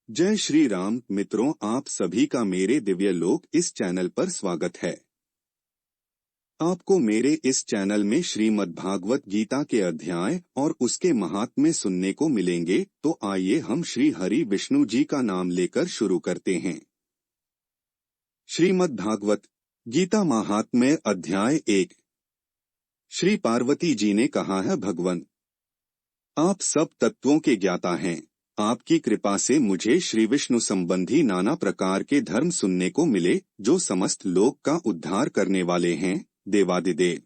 जय श्री राम मित्रों, आप सभी का मेरे दिव्य लोक इस चैनल पर स्वागत है। आपको मेरे इस चैनल में श्रीमद् भागवत गीता के अध्याय और उसके महात्म्य सुनने को मिलेंगे। तो आइए हम श्री हरि विष्णु जी का नाम लेकर शुरू करते हैं। श्रीमद् भागवत गीता महात्म्य अध्याय 1। श्री पार्वती जी ने कहा है, भगवन आप सब तत्वों के ज्ञाता हैं। आपकी कृपा से मुझे श्री विष्णु संबंधी नाना प्रकार के धर्म सुनने को मिले, जो समस्त लोक का उद्धार करने वाले हैं, देवादिदेव।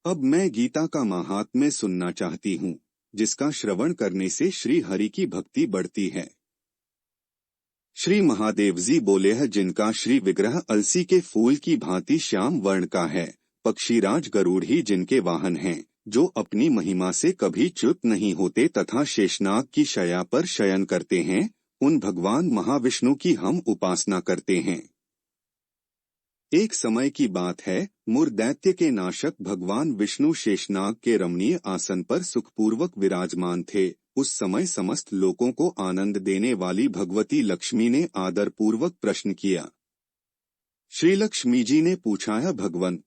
अब मैं गीता का महात्म्य सुनना चाहती हूँ, जिसका श्रवण करने से श्री हरि की भक्ति बढ़ती है। श्री महादेव जी बोले हैं, जिनका श्री विग्रह अलसी के फूल की भांति श्याम वर्ण का है, पक्षीराज गरुड़ ही जिनके वाहन हैं, जो अपनी महिमा से कभी च्युत नहीं होते तथा शेषनाग की शया पर शयन करते हैं, उन भगवान महाविष्णु की हम उपासना करते हैं। एक समय की बात है, मुर दैत्य के नाशक भगवान विष्णु शेषनाग के रमणीय आसन पर सुखपूर्वक विराजमान थे। उस समय समस्त लोगों को आनंद देने वाली भगवती लक्ष्मी ने आदर पूर्वक प्रश्न किया। श्री लक्ष्मी जी ने पूछा है, भगवन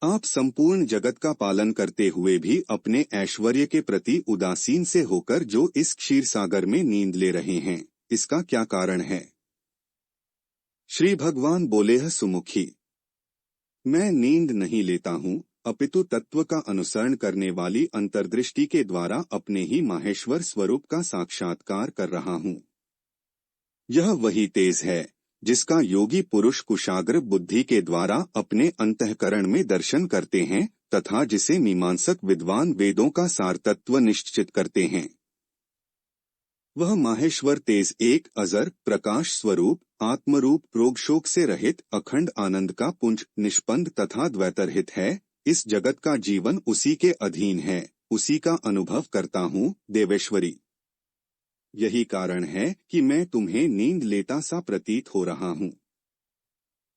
आप संपूर्ण जगत का पालन करते हुए भी अपने ऐश्वर्य के प्रति उदासीन से होकर जो इस क्षीर सागर में नींद ले रहे हैं, इसका क्या कारण है? श्री भगवान बोले हैं, सुमुखी मैं नींद नहीं लेता हूँ, अपितु तत्व का अनुसरण करने वाली अंतर्दृष्टि के द्वारा अपने ही माहेश्वर स्वरूप का साक्षात्कार कर रहा हूँ। यह वही तेज है जिसका योगी पुरुष कुशाग्र बुद्धि के द्वारा अपने अंतःकरण में दर्शन करते हैं तथा जिसे मीमांसक विद्वान वेदों का सार तत्व निश्चित करते हैं। वह माहेश्वर तेज एक अजर प्रकाश स्वरूप आत्मरूप रोग शोक से रहित अखंड आनंद का पुंज निष्पन्द तथा द्वैतरहित है। इस जगत का जीवन उसी के अधीन है, उसी का अनुभव करता हूँ, देवेश्वरी। यही कारण है कि मैं तुम्हें नींद लेता सा प्रतीत हो रहा हूँ।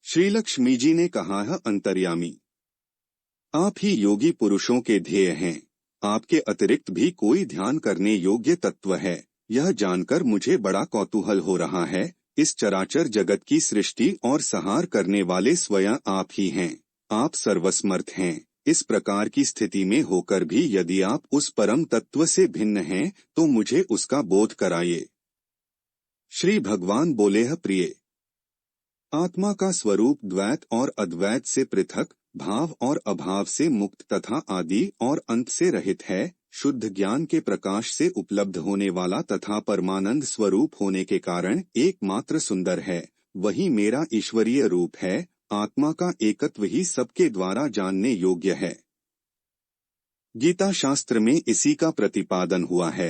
श्री लक्ष्मी जी ने कहा है, अंतर्यामी आप ही योगी पुरुषों के ध्येय हैं। आपके अतिरिक्त भी कोई ध्यान करने योग्य तत्व है, यह जानकर मुझे बड़ा कौतूहल हो रहा है। इस चराचर जगत की सृष्टि और संहार करने वाले स्वयं आप ही हैं। आप सर्वसमर्थ हैं। इस प्रकार की स्थिति में होकर भी यदि आप उस परम तत्व से भिन्न हैं, तो मुझे उसका बोध कराइए। श्री भगवान बोले हैं, प्रिय आत्मा का स्वरूप द्वैत और अद्वैत से पृथक, भाव और अभाव से मुक्त तथा आदि और अंत से रहित है। शुद्ध ज्ञान के प्रकाश से उपलब्ध होने वाला तथा परमानंद स्वरूप होने के कारण एकमात्र सुंदर है। वही मेरा ईश्वरीय रूप है। आत्मा का एकत्व ही सबके द्वारा जानने योग्य है। गीता शास्त्र में इसी का प्रतिपादन हुआ है।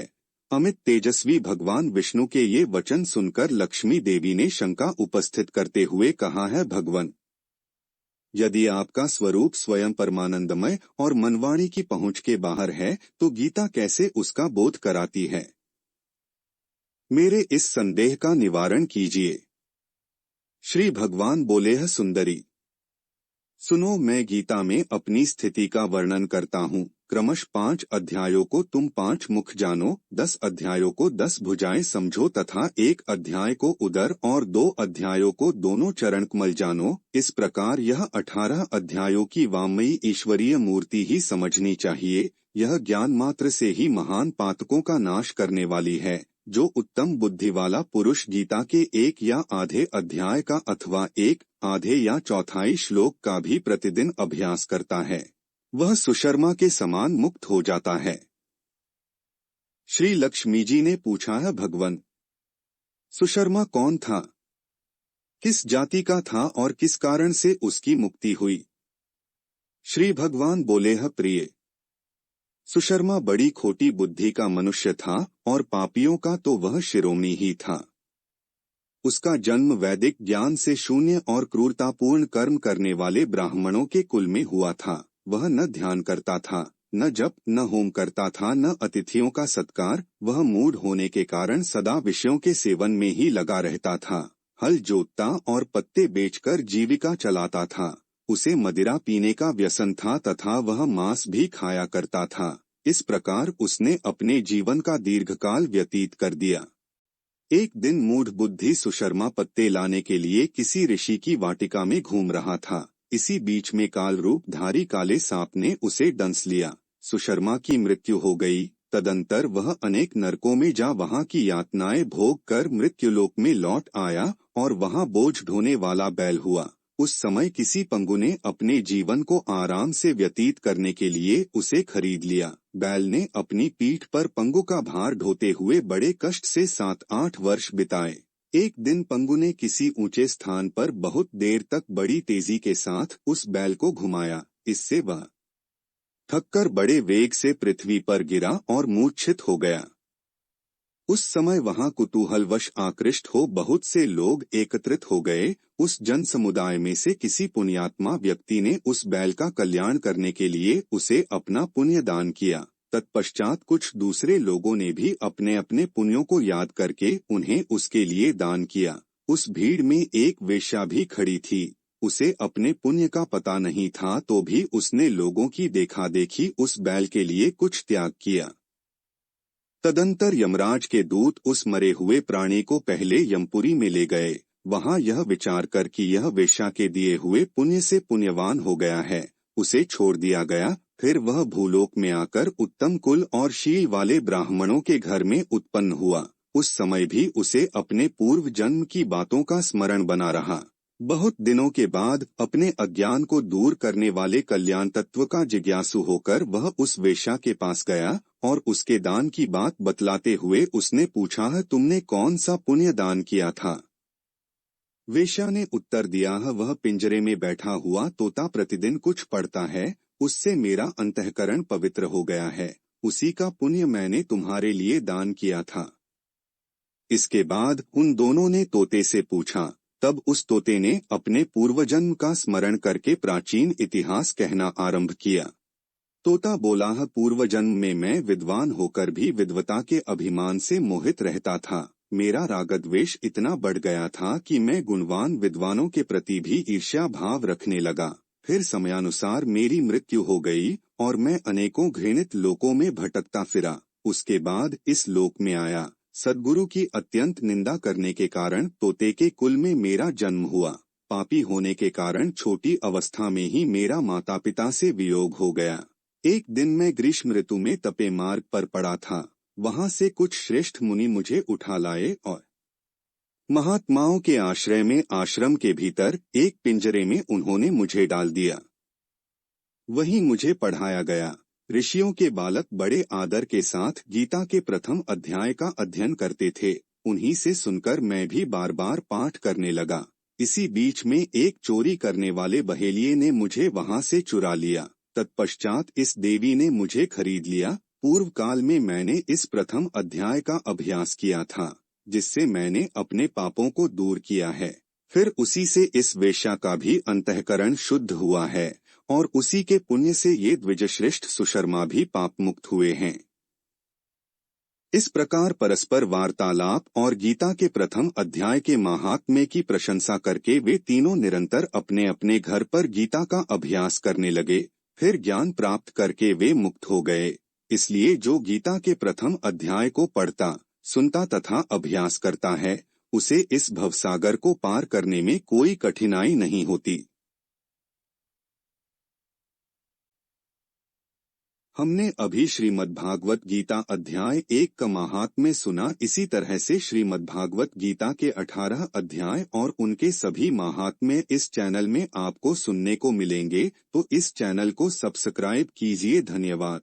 अमित तेजस्वी भगवान विष्णु के ये वचन सुनकर लक्ष्मी देवी ने शंका उपस्थित करते हुए कहा है, भगवन यदि आपका स्वरूप स्वयं परमानंदमय और मनवाणी की पहुंच के बाहर है, तो गीता कैसे उसका बोध कराती है? मेरे इस संदेह का निवारण कीजिए। श्री भगवान बोले हैं, सुंदरी सुनो, मैं गीता में अपनी स्थिति का वर्णन करता हूँ। क्रमश 5 अध्यायों को तुम 5 मुख जानो, 10 अध्यायों को 10 भुजाएं समझो तथा 1 अध्याय को उदर और 2 अध्यायों को दोनों चरण कमल जानो। इस प्रकार यह 18 अध्यायों की वामयी ईश्वरीय मूर्ति ही समझनी चाहिए। यह ज्ञान मात्र से ही महान पातकों का नाश करने वाली है। जो उत्तम बुद्धि वाला पुरुष गीता के 1 या आधे अध्याय का अथवा 1 आधे या चौथाई श्लोक का भी प्रतिदिन अभ्यास करता है, वह सुशर्मा के समान मुक्त हो जाता है। श्री लक्ष्मी जी ने पूछा है, भगवन सुशर्मा कौन था? किस जाति का था और किस कारण से उसकी मुक्ति हुई? श्री भगवान बोले हैं, प्रिय सुशर्मा बड़ी खोटी बुद्धि का मनुष्य था और पापियों का तो वह शिरोमणि ही था। उसका जन्म वैदिक ज्ञान से शून्य और क्रूरतापूर्ण कर्म करने वाले ब्राह्मणों के कुल में हुआ था। वह न ध्यान करता था, न जप, न होम करता था, न अतिथियों का सत्कार। वह मूढ़ होने के कारण सदा विषयों के सेवन में ही लगा रहता था। हल जोतता और पत्ते बेचकर जीविका चलाता था। उसे मदिरा पीने का व्यसन था तथा वह मांस भी खाया करता था। इस प्रकार उसने अपने जीवन का दीर्घकाल व्यतीत कर दिया। एक दिन मूढ़ बुद्धि सुशर्मा पत्ते लाने के लिए किसी ऋषि की वाटिका में घूम रहा था। इसी बीच में काल रूप धारी काले सांप ने उसे डंस लिया। सुशर्मा की मृत्यु हो गई। तदंतर वह अनेक नरकों में जा वहां की यातनाएं भोग कर मृत्युलोक में लौट आया और वहां बोझ ढोने वाला बैल हुआ। उस समय किसी पंगु ने अपने जीवन को आराम से व्यतीत करने के लिए उसे खरीद लिया। बैल ने अपनी पीठ पर पंगु का भार ढोते हुए बड़े कष्ट से 7-8 वर्ष बिताए। एक दिन पंगु ने किसी ऊंचे स्थान पर बहुत देर तक बड़ी तेजी के साथ उस बैल को घुमाया। इससे वह थककर बड़े वेग से पृथ्वी पर गिरा और मूर्छित हो गया। उस समय वहां कुतूहलवश आकृष्ट हो बहुत से लोग एकत्रित हो गए। उस जन समुदाय में से किसी पुण्यात्मा व्यक्ति ने उस बैल का कल्याण करने के लिए उसे अपना पुण्य दान किया। तत्पश्चात कुछ दूसरे लोगों ने भी अपने अपने पुण्यों को याद करके उन्हें उसके लिए दान किया। उस भीड़ में एक वेश्या भी खड़ी थी। उसे अपने पुण्य का पता नहीं था, तो भी उसने लोगों की देखा देखी उस बैल के लिए कुछ त्याग किया। तदंतर यमराज के दूत उस मरे हुए प्राणी को पहले यमपुरी में ले गए। वहां यह विचार कर कि यह वेश्या के दिए हुए पुण्य से पुण्यवान हो गया है, उसे छोड़ दिया गया। फिर वह भूलोक में आकर उत्तम कुल और शील वाले ब्राह्मणों के घर में उत्पन्न हुआ। उस समय भी उसे अपने पूर्व जन्म की बातों का स्मरण बना रहा। बहुत दिनों के बाद अपने अज्ञान को दूर करने वाले कल्याण तत्व का जिज्ञासु होकर वह उस वेश्या के पास गया और उसके दान की बात बतलाते हुए उसने पूछा, तुमने कौन सा पुण्य दान किया था? वेश्या ने उत्तर दिया, वह पिंजरे में बैठा हुआ तोता प्रतिदिन कुछ पढ़ता है, उससे मेरा अंतःकरण पवित्र हो गया है, उसी का पुण्य मैंने तुम्हारे लिए दान किया था। इसके बाद उन दोनों ने तोते से पूछा। तब उस तोते ने अपने पूर्वजन्म का स्मरण करके प्राचीन इतिहास कहना आरंभ किया। तोता बोला, पूर्वजन्म में मैं विद्वान होकर भी विद्वता के अभिमान से मोहित रहता था। मेरा रागद्वेष इतना बढ़ गया था कि मैं गुणवान विद्वानों के प्रति भी ईर्ष्या भाव रखने लगा। फिर समयानुसार मेरी मृत्यु हो गई और मैं अनेकों घृणित लोकों में भटकता फिरा। उसके बाद इस लोक में आया। सद्गुरु की अत्यंत निंदा करने के कारण तोते के कुल में मेरा जन्म हुआ। पापी होने के कारण छोटी अवस्था में ही मेरा माता पिता से वियोग हो गया। एक दिन मैं ग्रीष्म ऋतु में तपे मार्ग पर पड़ा था। वहां से कुछ श्रेष्ठ मुनि मुझे उठा लाए और महात्माओं के आश्रय में आश्रम के भीतर एक पिंजरे में उन्होंने मुझे डाल दिया। वहीं मुझे पढ़ाया गया। ऋषियों के बालक बड़े आदर के साथ गीता के प्रथम अध्याय का अध्ययन करते थे। उन्हीं से सुनकर मैं भी बार बार पाठ करने लगा। इसी बीच में एक चोरी करने वाले बहेलिये ने मुझे वहां से चुरा लिया। तत्पश्चात इस देवी ने मुझे खरीद लिया। पूर्व काल में मैंने इस प्रथम अध्याय का अभ्यास किया था, जिससे मैंने अपने पापों को दूर किया है। फिर उसी से इस वेश्या का भी अंतःकरण शुद्ध हुआ है और उसी के पुण्य से ये द्विजश्रेष्ठ सुशर्मा भी पाप मुक्त हुए हैं। इस प्रकार परस्पर वार्तालाप और गीता के प्रथम अध्याय के महात्म्य की प्रशंसा करके वे तीनों निरंतर अपने अपने घर पर गीता का अभ्यास करने लगे। फिर ज्ञान प्राप्त करके वे मुक्त हो गए। इसलिए जो गीता के प्रथम अध्याय को पढ़ता, सुनता तथा अभ्यास करता है, उसे इस भवसागर को पार करने में कोई कठिनाई नहीं होती। हमने अभी श्रीमद्भागवत गीता अध्याय 1 का महात्म्य सुना। इसी तरह से श्रीमद्भागवत गीता के 18 अध्याय और उनके सभी महात्म्य इस चैनल में आपको सुनने को मिलेंगे, तो इस चैनल को सब्सक्राइब कीजिए। धन्यवाद।